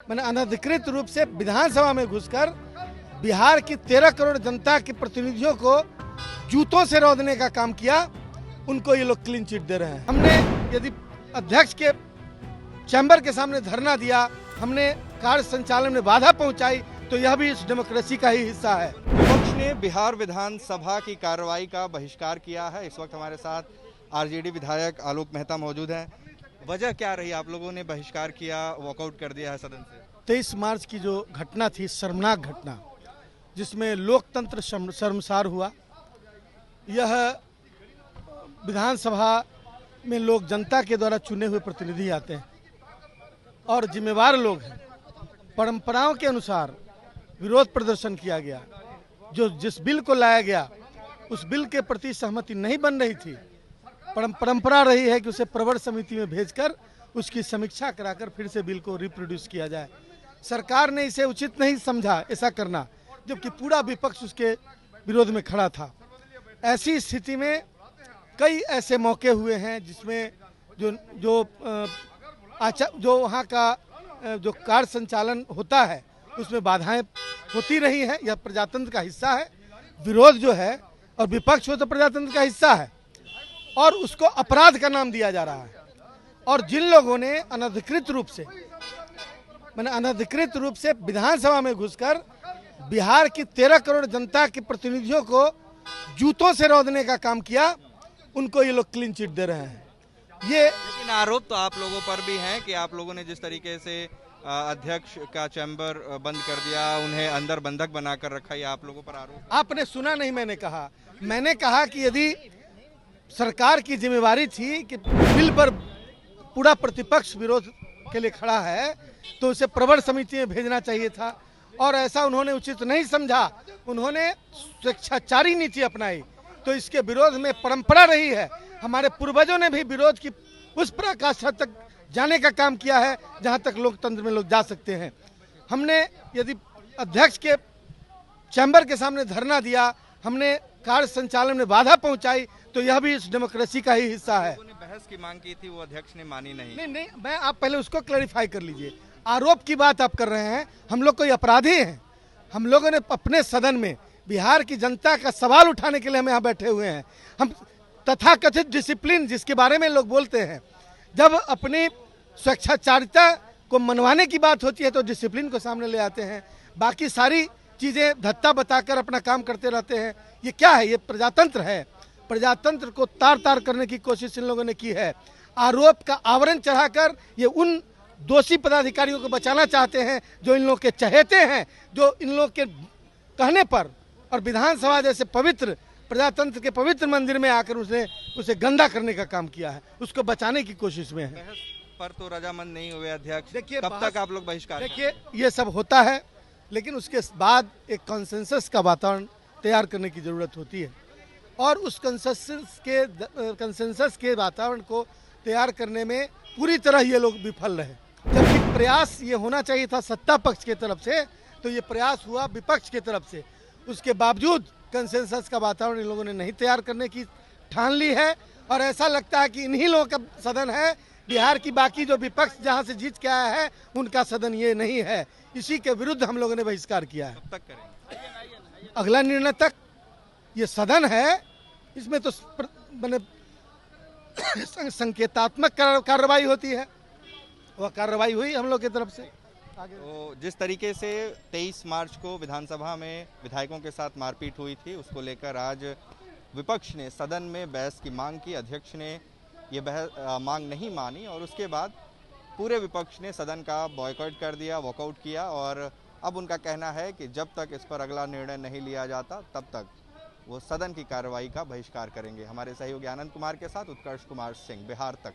मैंने अनधिकृत रूप से विधानसभा में घुसकर बिहार की 13 करोड़ जनता के प्रतिनिधियों को जूतों से रौंदने का काम किया। उनको ये लोग क्लीन चिट दे रहे हैं। हमने यदि अध्यक्ष के चैम्बर के सामने धरना दिया, हमने कार्य संचालन में बाधा पहुंचाई, तो यह भी इस डेमोक्रेसी का ही हिस्सा है। विपक्ष ने बिहार विधानसभा की कार्रवाई का बहिष्कार किया है। इस वक्त हमारे साथ आरजेडी विधायक आलोक मेहता मौजूद हैं। वजह क्या रही? आप लोगों ने बहिष्कार किया, वॉकआउट कर दिया है सदन से। 23 मार्च की जो घटना थी, शर्मनाक घटना, जिसमें लोकतंत्र शर्मसार हुआ। यह विधानसभा में लोग जनता के द्वारा चुने हुए प्रतिनिधि आते हैं और जिम्मेवार लोग हैं। परंपराओं के अनुसार विरोध प्रदर्शन किया गया। जो जिस बिल को लाया गया उस बिल के प्रति सहमति नहीं बन रही थी। परंपरा रही है कि उसे प्रवर समिति में भेजकर उसकी समीक्षा कराकर फिर से बिल को रिप्रोड्यूस किया जाए। सरकार ने इसे उचित नहीं समझा ऐसा करना, जबकि पूरा विपक्ष उसके विरोध में खड़ा था। ऐसी स्थिति में कई ऐसे मौके हुए हैं जिसमें जो वहाँ का जो कार्य संचालन होता है उसमें बाधाएं होती रही हैं। यह प्रजातंत्र का हिस्सा है। विरोध जो है और विपक्ष हो तो प्रजातंत्र का हिस्सा है, और उसको अपराध का नाम दिया जा रहा है। और जिन लोगों ने अनधिकृत रूप से विधानसभा में घुसकर बिहार की 13 करोड़ जनता के प्रतिनिधियों को जूतों से रौंदने का काम किया, उनको ये लोग क्लीन चिट दे रहे हैं। लेकिन आरोप तो आप लोगों पर भी हैं कि आप लोगों ने जिस तरीके से अध्यक्ष का चैम्बर बंद कर दिया, उन्हें अंदर बंधक बनाकर रखा, ये आप लोगों पर आरोप। आपने सुना नहीं, मैंने कहा कि यदि सरकार की जिम्मेवारी थी कि बिल पर पूरा प्रतिपक्ष विरोध के लिए खड़ा है तो उसे प्रवर समिति में भेजना चाहिए था, और ऐसा उन्होंने उचित नहीं समझा। उन्होंने स्वेच्छाचारी नीति अपनाई, तो इसके विरोध में परंपरा रही है। हमारे पूर्वजों ने भी विरोध की उस पराकाष्ठा तक जाने का काम किया है जहां तक लोकतंत्र में लोग जा सकते हैं। हमने यदि अध्यक्ष के चैम्बर के सामने धरना दिया, हमने कार्य संचालन में बाधा पहुंचाई, तो यह भी इस डेमोक्रेसी का ही हिस्सा है। बहस की मांग की थी, वो अध्यक्ष ने मानी नहीं, मैं आप पहले उसको क्लैरिफाई कर लीजिए। आरोप की बात आप कर रहे हैं, हम लोग कोई अपराधी हैं? हम लोगों ने अपने सदन में बिहार की जनता का सवाल उठाने के लिए हम यहाँ बैठे हुए हैं। हम तथाकथित डिसिप्लिन जिसके बारे में लोग बोलते हैं, जब अपनी स्वेच्छाचारिता को मनवाने की बात होती है तो डिसिप्लिन को सामने ले आते हैं। बाकी सारी चीजें धत्ता बताकर अपना काम करते रहते हैं। ये क्या है? ये प्रजातंत्र है। प्रजातंत्र को तार तार करने की कोशिश इन लोगों ने की है। आरोप का आवरण चढ़ाकर ये उन दोषी पदाधिकारियों को बचाना चाहते हैं जो इन लोग के चहेते हैं, जो इन लोग के कहने पर और विधानसभा जैसे पवित्र प्रजातंत्र के पवित्र मंदिर में आकर उसे गंदा करने का काम किया है। उसको बचाने की कोशिश में है। बहस पर तो रजामंद नहीं हुए अध्यक्ष। देखिए, कब तक आप लोग बहिष्कार? देखिए, ये सब होता है, लेकिन उसके बाद एक कंसेंसस का वातावरण तैयार करने की जरूरत होती है, और उस कंसेंसस के वातावरण को तैयार करने में पूरी तरह ये लोग विफल रहे। जबकि प्रयास ये होना चाहिए था सत्ता पक्ष की तरफ से, तो ये प्रयास हुआ विपक्ष की तरफ से। उसके बावजूद कंसेंसस का वातावरण इन लोगों ने नहीं तैयार करने की ठान ली है, और ऐसा लगता है कि इन्हीं लोगों का सदन है। बिहार की बाकी जो विपक्ष जहां से जीत के आया है उनका सदन ये नहीं है। इसी के विरुद्ध हम लोगों ने बहिष्कार किया है। कब तक करेंगे? अगला निर्णय तक। ये सदन है, इसमें तो मैंने संकेतात्मक कार्रवाई होती है, वह कार्रवाई हुई हम लोग की तरफ से। तो जिस तरीके से 23 मार्च को विधानसभा में विधायकों के साथ मारपीट हुई थी, उसको लेकर आज विपक्ष ने सदन में बहस की मांग की। अध्यक्ष ने ये मांग नहीं मानी, और उसके बाद पूरे विपक्ष ने सदन का बॉयकॉट कर दिया, वॉकआउट किया। और अब उनका कहना है कि जब तक इस पर अगला निर्णय नहीं लिया जाता तब तक वो सदन की कार्रवाई का बहिष्कार करेंगे। हमारे सहयोगी आनंद कुमार के साथ उत्कर्ष कुमार सिंह, बिहार तक।